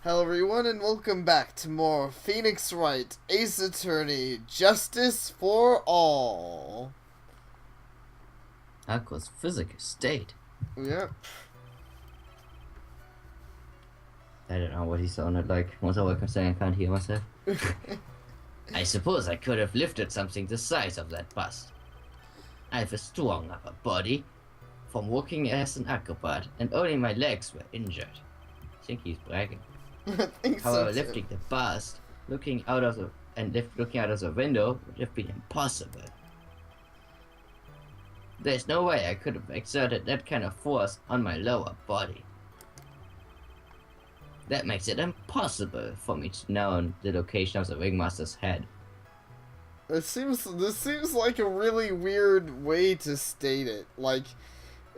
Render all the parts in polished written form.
Hello everyone and welcome back to more Phoenix Wright, Ace Attorney, Justice for All. Aqua's physical state. Yep. I don't know what he sounded like. Once I can say I can't hear myself. I suppose I could have lifted something the size of that bust. I have a strong upper body from working as an acrobat, and only my legs were injured. I think he's bragging. I think However, so too. lifting the bust, looking out of the window would have been impossible. There's no way I could have exerted that kind of force on my lower body. That makes it impossible for me to know the location of the ringmaster's head. This seems like a really weird way to state it. Like,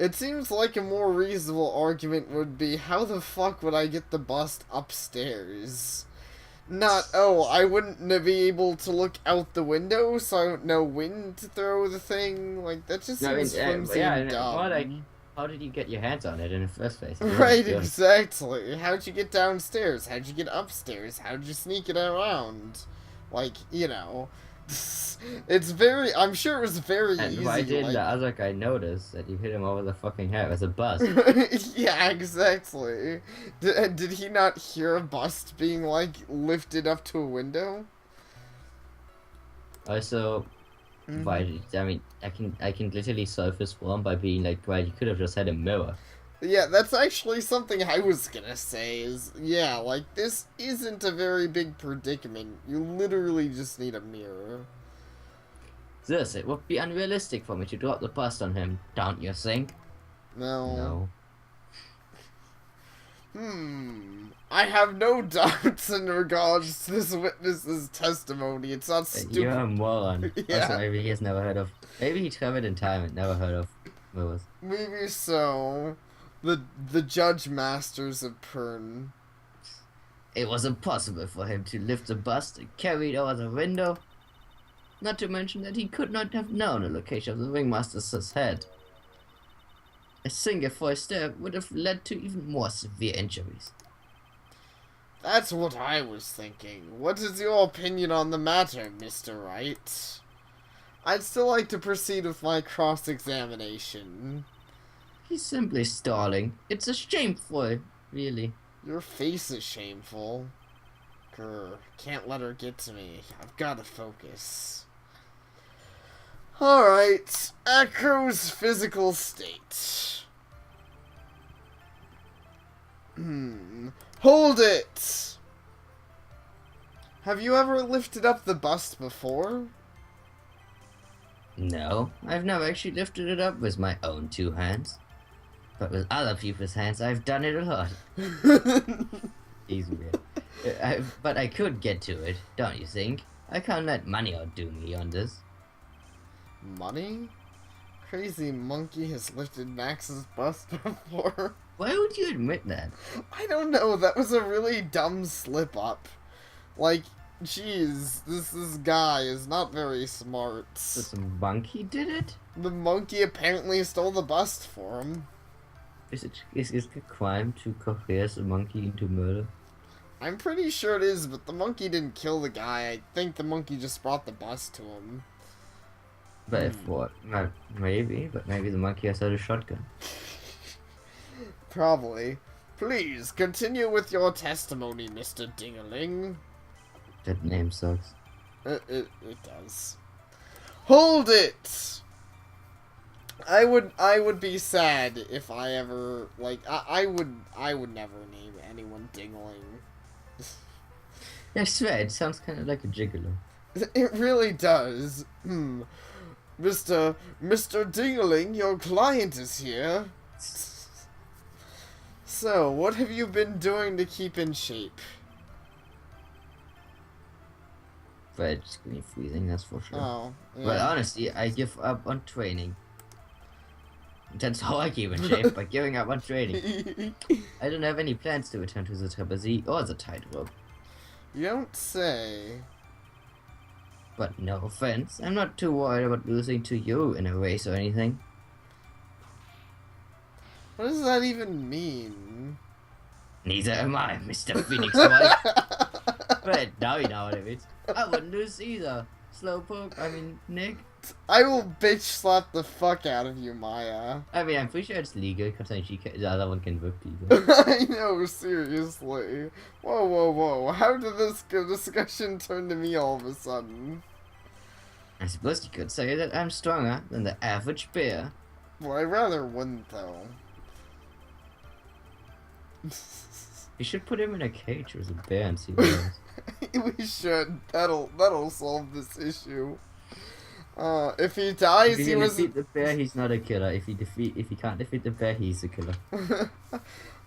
it seems like a more reasonable argument would be, how the fuck would I get the bust upstairs? Not, oh, I wouldn't be able to look out the window, so I don't know when to throw the thing. Like, that just seems flimsy and dumb. More like, how did you get your hands on it in the first place? Right, exactly. How'd you get downstairs? How'd you get upstairs? How'd you sneak it around? Like, you know, it's very, I'm sure it was very and easy. why didn't the other guy notice that you hit him over the fucking head with a bust? Yeah, exactly. Did he not hear a bust being, like, lifted up to a window? Also, why did, I mean, I can literally solve this problem by being like, well, you could have just had a mirror. Yeah, that's actually something I was gonna say is, yeah, like, this isn't a very big predicament. You literally just need a mirror. This, it would be unrealistic for me to drop the bust on him, don't you think? No. I have no doubts in regards to this witness's testimony. It's not stupid. You're a moron. Yeah. Also, maybe he has never heard of, maybe he traveled in time and never heard of mirrors. Maybe so. The judge masters of Pern. It was impossible for him to lift the bust and carry it over the window. Not to mention that he could not have known the location of the ringmaster's head. A single false step would have led to even more severe injuries. That's what I was thinking. What is your opinion on the matter, Mr. Wright? I'd still like to proceed with my cross-examination. He's simply stalling. It's a shameful, really. Your face is shameful. Grr, can't let her get to me. I've gotta focus. Alright, Acro's physical state. Hold it! Have you ever lifted up the bust before? No, I've never actually lifted it up with my own two hands. But with other people's hands, I've done it a lot. He's weird. But I could get to it, don't you think? I can't let money outdo me on this. Money? Crazy Monkey has lifted Max's bust before. Why would you admit that? I don't know, that was a really dumb slip-up. Like, jeez, this guy is not very smart. So some monkey did it? The monkey apparently stole the bust for him. Is it a crime to coerce a monkey into murder? I'm pretty sure it is, but the monkey didn't kill the guy. I think the monkey just brought the bust to him. But if what? Maybe, but maybe the monkey has had a shotgun. Probably. Please, continue with your testimony, Mr. Dingaling. That name sucks. It does. Hold it! I would be sad if I ever, like, I would never name anyone Dingling. I swear, it sounds kind of like a gigolo. It really does. Mr. Dingling, your client is here. So, what have you been doing to keep in shape? But it's gonna be freezing, that's for sure. Oh, yeah. But honestly, I give up on training. That's how I keep in shape, by giving up on training. I don't have any plans to return to the trapeze or the tightrope. You don't say. But no offense, I'm not too worried about losing to you in a race or anything. What does that even mean? Neither am I, Mr. Phoenix White. But now you know what it means. I wouldn't do this either. Slowpoke, I mean, Nick. I will bitch slap the fuck out of you, Maya. I mean, I'm pretty sure it's legal because the other one can whip people. I know, seriously. Whoa, whoa, whoa. How did this discussion turn to me all of a sudden? I suppose you could say that I'm stronger than the average bear. Well, I rather wouldn't, though. We should put him in a cage with a bear and see what happens. We should. That'll solve this issue. If he dies, he was. If he defeat the bear, he's not a killer. If he can't defeat the bear, he's a killer.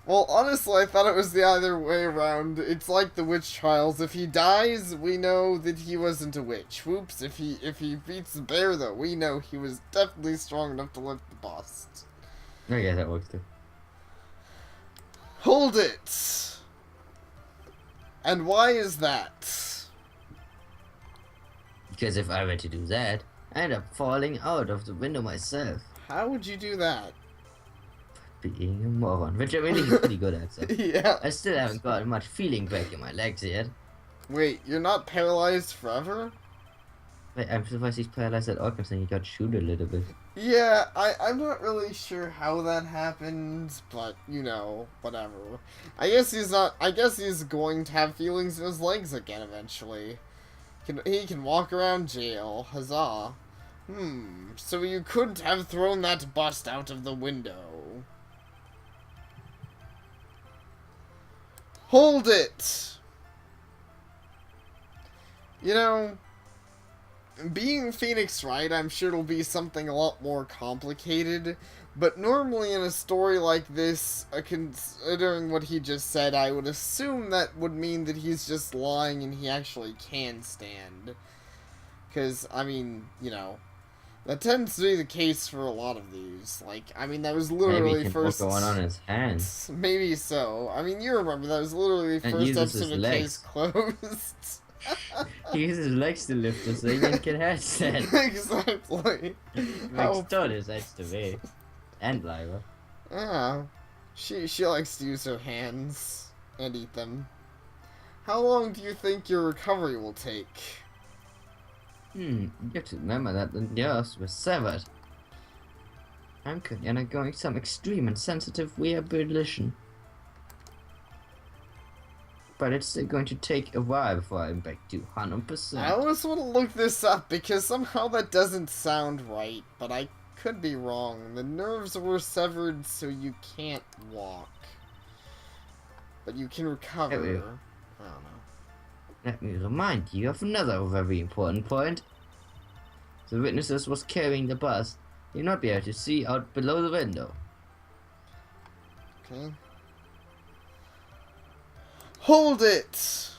Well, honestly, I thought it was the other way around. It's like the witch trials. If he dies, we know that he wasn't a witch. Whoops. If he beats the bear, though, we know he was definitely strong enough to lift the bust. Oh yeah, that works too. Hold it! And why is that? Because if I were to do that, I end up falling out of the window myself. How would you do that? Being a moron, which I'm really pretty good at. So. Yeah. I still haven't got much feeling back in my legs yet. Wait, you're not paralyzed forever? Wait, I'm surprised he's paralyzed at all, considering he got shoot a little bit. Yeah, I'm not really sure how that happened, but, you know, whatever. I guess he's going to have feelings in his legs again eventually. He can walk around jail. Huzzah. So you couldn't have thrown that bust out of the window. Hold it! You know, being Phoenix Wright, I'm sure it'll be something a lot more complicated, but normally in a story like this, considering what he just said, I would assume that would mean that he's just lying and he actually can stand. Because, I mean, you know, that tends to be the case for a lot of these. Like, I mean, that was literally Maybe he can first... walk on his hands. Maybe so. I mean, you remember, that was literally the first episode of Case Closed. He uses his legs to lift the thing and can handstand. Exactly. Makes total sense to me. And Lyra. Yeah. She likes to use her hands and eat them. How long do you think your recovery will take? You have to remember that the nerves were severed. I'm currently undergoing some extreme and sensitive rehabilitation. But it's still going to take a while before I'm back to 100%. I always want to look this up because somehow that doesn't sound right, but I could be wrong. The nerves were severed so you can't walk. But you can recover. I don't know. Let me remind you of another very important point. The witnesses was carrying the bus. You'll not be able to see out below the window. Okay. Hold it!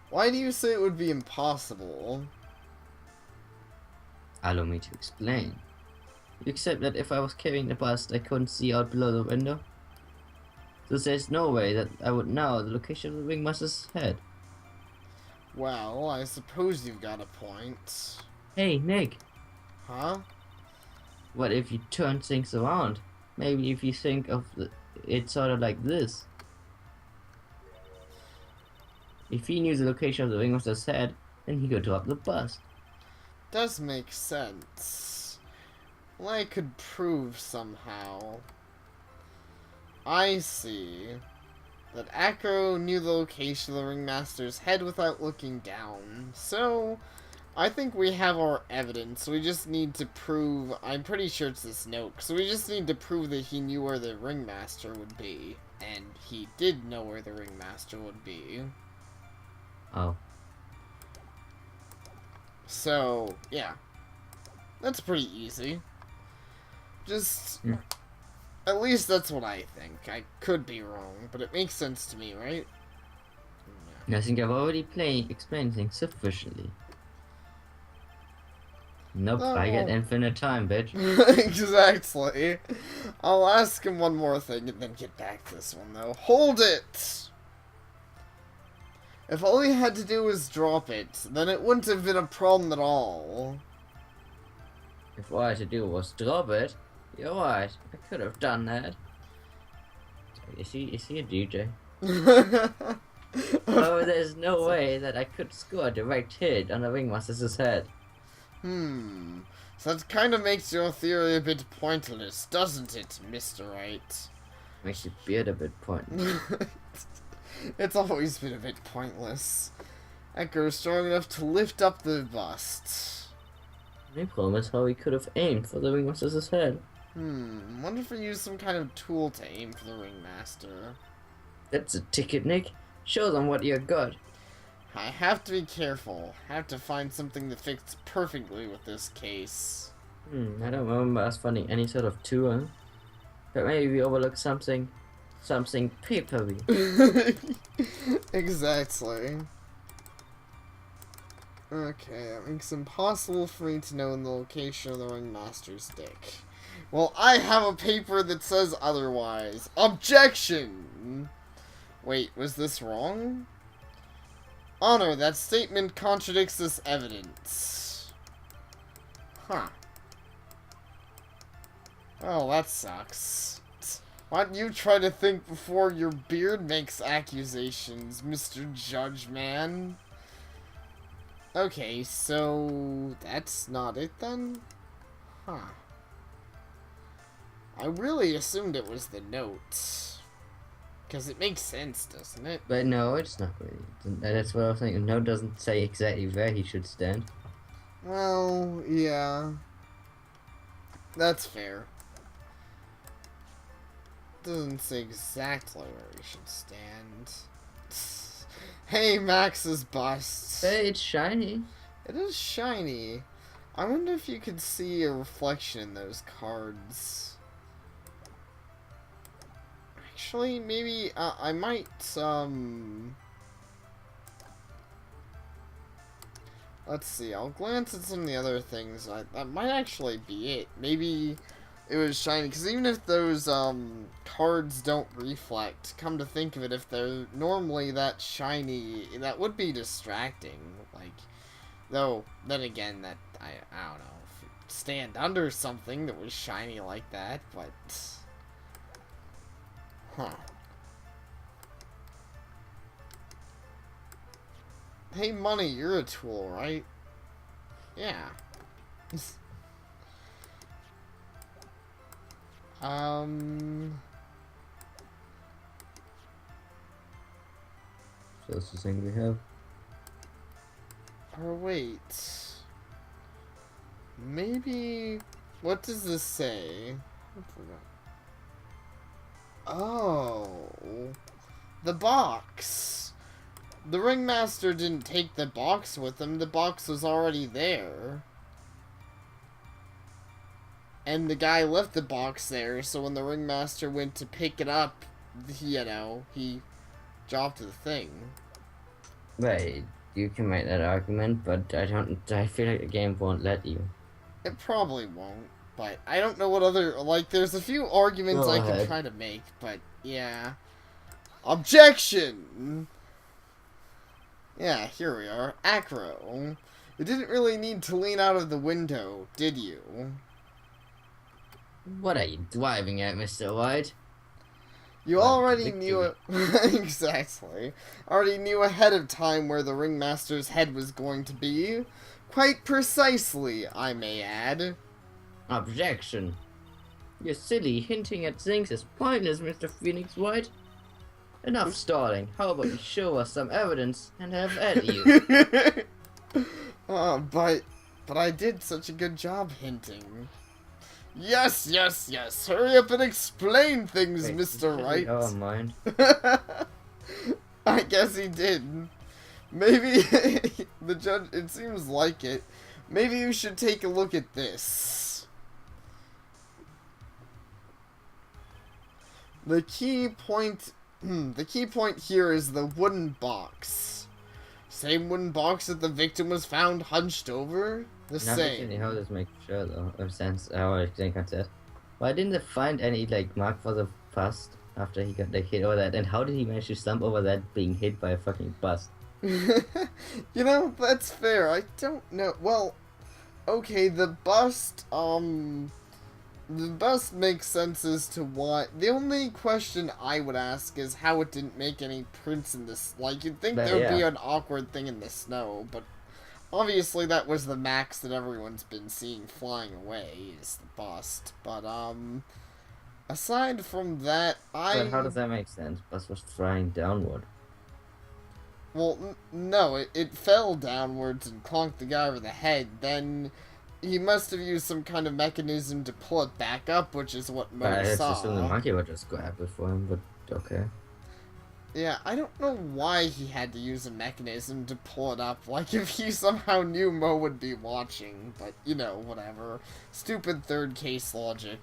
Why do you say it would be impossible? Allow me to explain. You accept that if I was carrying the bus, I couldn't see out below the window? So there's no way that I would know the location of the ringmaster's head. Well, I suppose you've got a point. Hey, Nick. Huh? What if you turn things around? Maybe if you think of it sort of like this. If he knew the location of the ringmaster's head, then he could drop the bus. Does make sense. Well, I could prove somehow. I see. That Acro knew the location of the ringmaster's head without looking down. So, I think we have our evidence. We just need to prove... I'm pretty sure it's this note. So we just need to prove that he knew where the ringmaster would be. And he did know where the ringmaster would be. Oh. So, yeah. That's pretty easy. Just... Yeah. At least that's what I think. I could be wrong, but it makes sense to me, right? Yeah. I think I've already explained things sufficiently. Nope, Oh. I get infinite time, bitch. Exactly. I'll ask him one more thing and then get back to this one, though. Hold it! If all he had to do was drop it, then it wouldn't have been a problem at all. If all I had to do was drop it, you're right, I could have done that. Is he a DJ? Oh, there's no way that I could score a direct hit on the ringmaster's head. So that kind of makes your theory a bit pointless, doesn't it, Mr. Wright? Makes your beard a bit pointless. It's always been a bit pointless. Echo is strong enough to lift up the bust. My problem is how he could have aimed for the ringmaster's head. Wonder if we use some kind of tool to aim for the ringmaster. That's a ticket, Nick. Show them what you got. I have to be careful. I have to find something that fits perfectly with this case. I don't remember us finding any sort of tool. But maybe we overlooked something papery. Exactly. Okay, that makes it impossible for me to know the location of the ringmaster's dick. Well, I have a paper that says otherwise. Objection! Wait, was this wrong? Honor, that statement contradicts this evidence. Huh. Oh, that sucks. Why don't you try to think before your beard makes accusations, Mr. Judge Man? Okay, so that's not it then? Huh. I really assumed it was the note. Because it makes sense, doesn't it? But no, it's not really. That's what I was thinking. No, doesn't say exactly where he should stand. Well, yeah. That's fair. Doesn't say exactly where he should stand. Hey, Max's bust. Hey, it's shiny. It is shiny. I wonder if you could see a reflection in those cards. Actually, maybe I might, let's see, I'll glance at some of the other things. That might actually be it. Maybe it was shiny, because even if those, cards don't reflect, come to think of it, if they're normally that shiny, that would be distracting. Like, though, then again, that, I don't know, if you stand under something that was shiny like that, but... Huh. Hey, Money, you're a tool, right? Yeah. So that's the thing we have. Or wait. Maybe... What does this say? I forgot. Oh, the box. The ringmaster didn't take the box with him. The box was already there. And the guy left the box there, so when the ringmaster went to pick it up, he dropped the thing. Right, you can make that argument, but I feel like the game won't let you. It probably won't. But I don't know what other, like, there's a few arguments Go I ahead. can try to make, but, yeah. Objection! Yeah, here we are. Acro. You didn't really need to lean out of the window, did you? What are you driving at, Mr. White? You already knew it. Exactly. Already knew ahead of time where the ringmaster's head was going to be. Quite precisely, I may add. Objection. You're silly. Hinting at things is pointless, Mr. Phoenix White. Enough stalling. How about you show us some evidence and have at you? But I did such a good job hinting. Yes, yes, yes. Hurry up and explain things, Wait, Mr. Wright. Oh, mind. I guess he did. Maybe the judge, it seems like it. Maybe you should take a look at this. The key point here is the wooden box. Same wooden box that the victim was found hunched over? The same. How does make sure though, of sense, how I think I said. Why didn't they find any, like, mark for the bust after he got, like, hit over that? And how did he manage to stump over that being hit by a fucking bust? You know, that's fair. I don't know. Well, okay, the bust, The best makes sense as to why. The only question I would ask is how it didn't make any prints in this. Like, you'd think But, there would be yeah. an awkward thing in the snow, but obviously that was the max that everyone's been seeing flying away, is the bust. But, aside from that, But how does that make sense? Bus was flying downward. Well, no, it fell downwards and conked the guy over the head. Then he must have used some kind of mechanism to pull it back up, which is what But I Mo just assume the saw. monkey would just grab it for him, but okay. Yeah, I don't know why he had to use a mechanism to pull it up. Like, if he somehow knew Mo would be watching. But, you know, whatever. Stupid third case logic.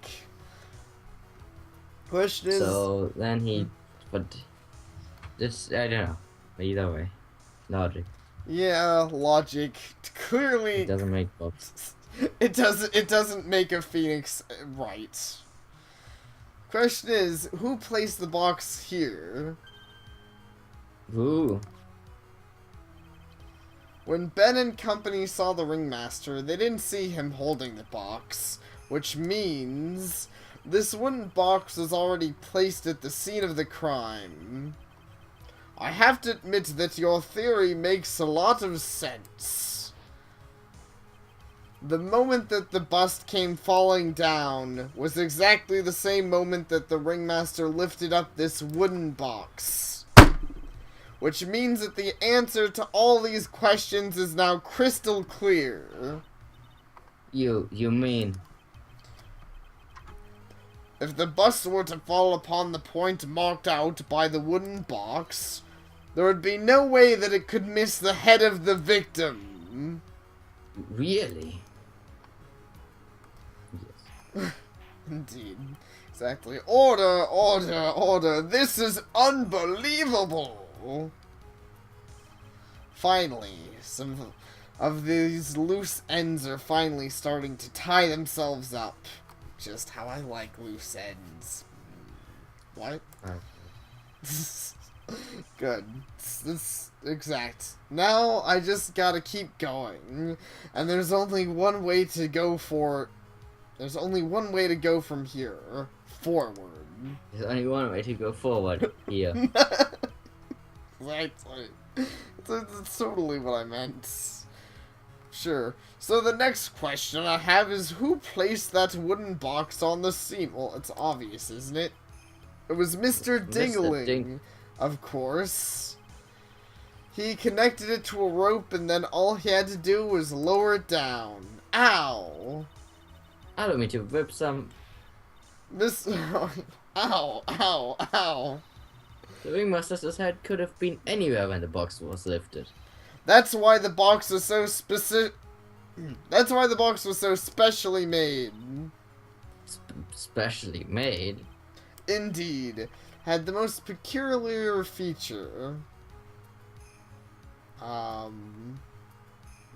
Question is... So then he, but this I don't know. But either way, logic. Yeah, logic. Clearly... It doesn't make books. It doesn't make a phoenix right. Question is, who placed the box here? Ooh. When Ben and company saw the ringmaster, they didn't see him holding the box, which means this wooden box was already placed at the scene of the crime. I have to admit that your theory makes a lot of sense. The moment that the bust came falling down was exactly the same moment that the ringmaster lifted up this wooden box. Which means that the answer to all these questions is now crystal clear. You mean If the bust were to fall upon the point marked out by the wooden box, there would be no way that it could miss the head of the victim. really? Yes. Indeed. Exactly. Order, order, order. This is unbelievable. Finally, some of these loose ends are finally starting to tie themselves up. Just how I like loose ends. What? Good. This exact. Now I just gotta keep going. And there's only one way to go for... There's only one way to go from here. Forward. There's only one way to go forward here. Exactly. That's totally what I meant. Sure. So the next question I have is, who placed that wooden box on the scene? Well, it's obvious, isn't it? It was Mr. Dingling, of course. He connected it to a rope, and then all he had to do was lower it down. Ow! Allow me to whip some. Miss... Ow, ow, ow. The ringmaster's head could have been anywhere when the box was lifted. That's why the box was so specific... That's why the box was so specially made. Specially made? Indeed. Had the most peculiar feature. Look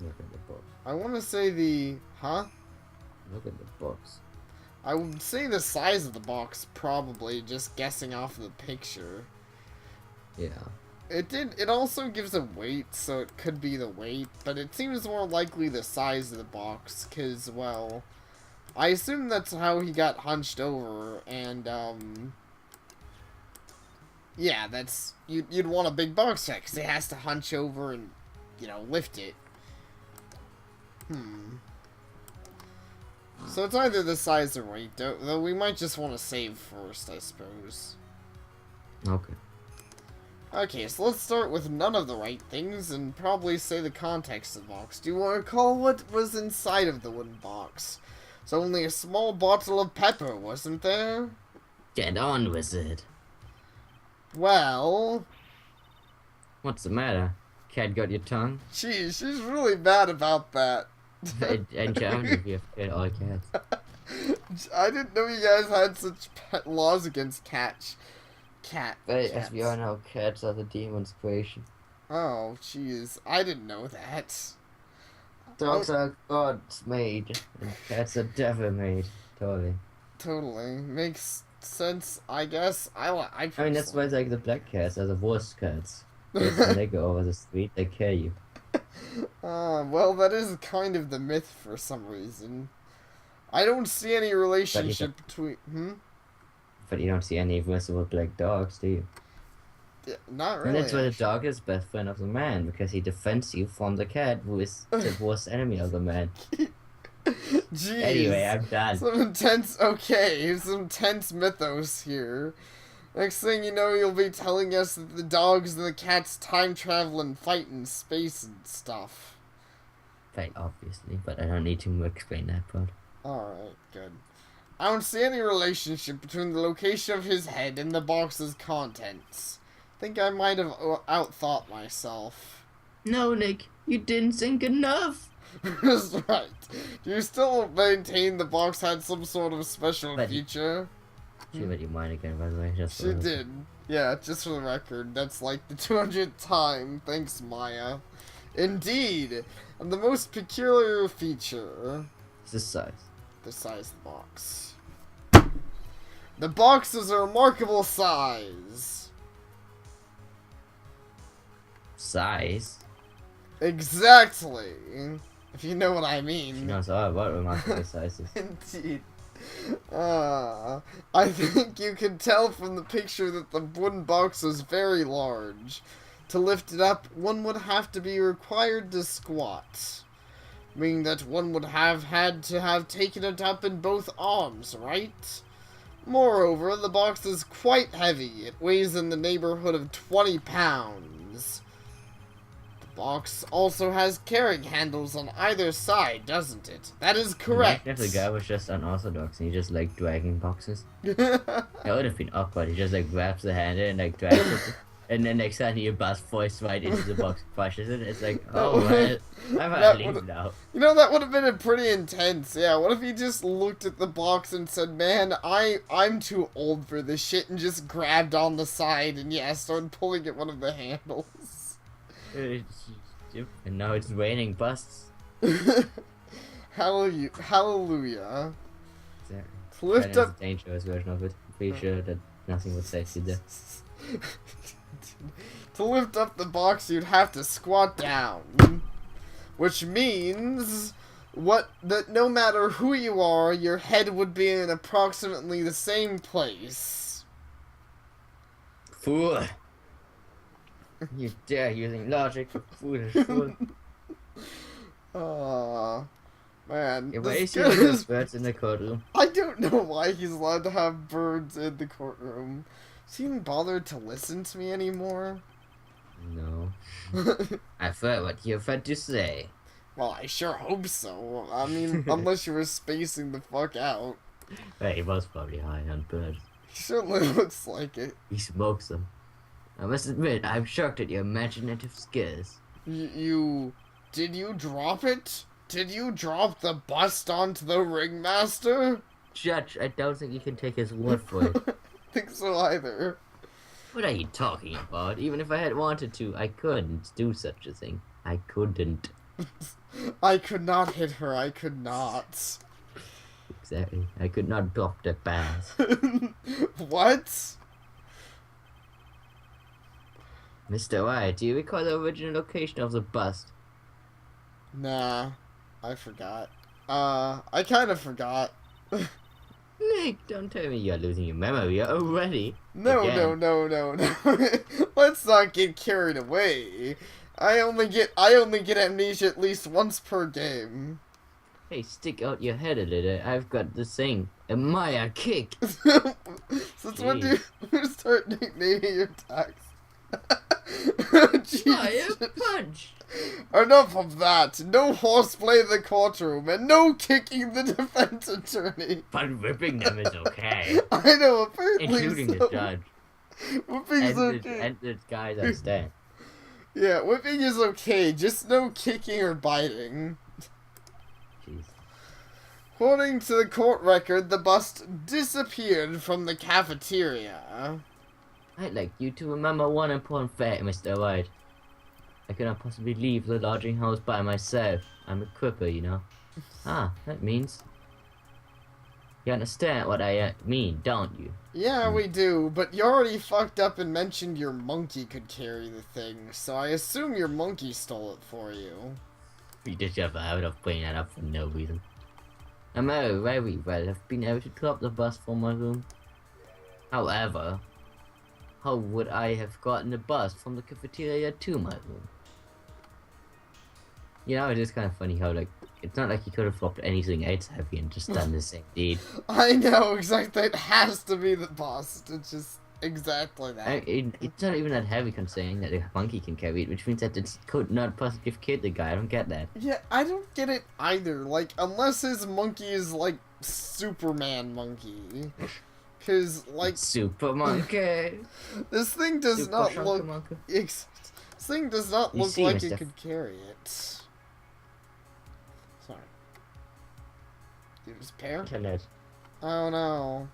at the box. I want to say the... Huh? Look at the box. I would say the size of the box, probably, just guessing off of the picture. Yeah. It also gives a weight, so it could be the weight, but it seems more likely the size of the box, because, well, I assume that's how he got hunched over, and, yeah, that's, you'd want a big box check, because it has to hunch over and, you know, lift it. So it's either the size or weight, though we might just want to save first, I suppose. Okay. Okay, so let's start with none of the right things and probably say the context of the box. Do you want to recall what was inside of the wooden box? It's only a small bottle of pepper, wasn't there? Get on with it. Well... What's the matter? Cat got your tongue? Geez, she's really bad about that. And challenge if you have cat all cats. I didn't know you guys had such pet laws against cats. But as we all know, cats are the demon's creation. Oh, jeez. I didn't know that. Dogs are God's made, and cats are devil made. Totally. Totally. Makes sense, I guess. I mean, that's why like the black cats are the worst cats. Because when they go over the street, they kill you. Well, that is kind of the myth for some reason. I don't see any relationship between... But you don't see any visible black dogs, do you? Yeah, not really. And that's why the dog is best friend of the man, because he defends you from the cat, who is the worst enemy of the man. Jeez. Anyway, I'm done. Some intense mythos here. Next thing you know, you'll be telling us that the dogs and the cats time travel and fight in space and stuff. Right, obviously, but I don't need to explain that part. Alright, good. I don't see any relationship between the location of his head and the box's contents. Think I might have outthought myself. No, Nick, you didn't think enough. That's right. Do you still maintain the box had some sort of special feature? She read your mind again, by the way. She did. Yeah, just for the record. That's like the 200th time. Thanks, Maya. Indeed. And the most peculiar feature... It's the size. The size of the box. The box is a remarkable size. Size? Exactly. If you know what I mean. She knows all about remarkable sizes. Indeed. I think you can tell from the picture that the wooden box is very large. To lift it up, one would have to be required to squat. Meaning that one would have had to have taken it up in both arms, right? Moreover, the box is quite heavy. It weighs in the neighborhood of 20 pounds. The box also has carrying handles on either side, doesn't it? That is correct. Imagine if the guy was just unorthodox and he just like dragging boxes. That would have been awkward. He just like grabs the handle and like drags it. And then next time he busts voice right into the box, crushes it. It's like, oh, well, I'm gonna leave now. You know, that would have been pretty intense. Yeah, what if he just looked at the box and said, man, I'm too old for this shit, and just grabbed on the side and, yeah, started pulling at one of the handles. And now it's raining busts. Hallelujah. Yeah. To lift up... a dangerous version of it. I'm pretty sure that nothing would save you there. To lift up the box, you'd have to squat down. Which means that no matter who you are, your head would be in approximately the same place. Fool! You dare using logic for foolish fool. Man. Yeah, why is there birds in the courtroom? I don't know why he's allowed to have birds in the courtroom. Does he even bother to listen to me anymore? No. I've heard what you've had to say. Well, I sure hope so. I mean, unless you were spacing the fuck out. Hey, he was probably high on birds. He certainly looks like it. He smokes them. I must admit, I'm shocked at your imaginative skills. Did you drop it? Did you drop the bust onto the ringmaster? Judge, I don't think you can take his word for it. Think so either. What are you talking about? Even if I had wanted to, I couldn't do such a thing. I couldn't. I could not hit her. I could not. Exactly. I could not drop the bass. What? Mr. Wright, do you recall the original location of the bust? Nah, I forgot. I kind of forgot. Nick, don't tell me you're losing your memory already. No. Let's not get carried away. I only get amnesia at least once per game. Hey, stick out your head a little. I've got this thing. A Maya kick. Since when do you start nicknaming your attacks? Maya punch. Enough of that. No horseplay in the courtroom, and no kicking the defense attorney. But whipping them is okay. I know, apparently including so. the judge. Whipping is okay. And the guys on stand. Yeah, whipping is okay, just no kicking or biting. Jeez. According to the court record, the bust disappeared from the cafeteria. I'd like you to remember one important fact, Mr. Wright. I cannot possibly leave the lodging house by myself. I'm a cripple, you know. Ah, that means... You understand what I mean, don't you? Yeah, we do, but you already fucked up and mentioned your monkey could carry the thing, so I assume your monkey stole it for you. You just have a habit of bringing that up for no reason. I may very well have been able to drop the bus from my room. However, how would I have gotten the bus from the cafeteria to my room? You know, it is kind of funny how, like, it's not like he could have flopped anything else heavy and just done the same deed. I know, exactly. It has to be the bust. It's just exactly that. It's not even that heavy considering that a monkey can carry it, which means that it could not possibly have killed the guy. I don't get that. Yeah, I don't get it either. Like, unless his monkey is, like, Superman monkey. Because, like... Super monkey! This thing does Super not Shunker look... monkey. This thing does not You look see, like Mr. it could carry it. Sorry. Did it disappear? Internet. Oh no.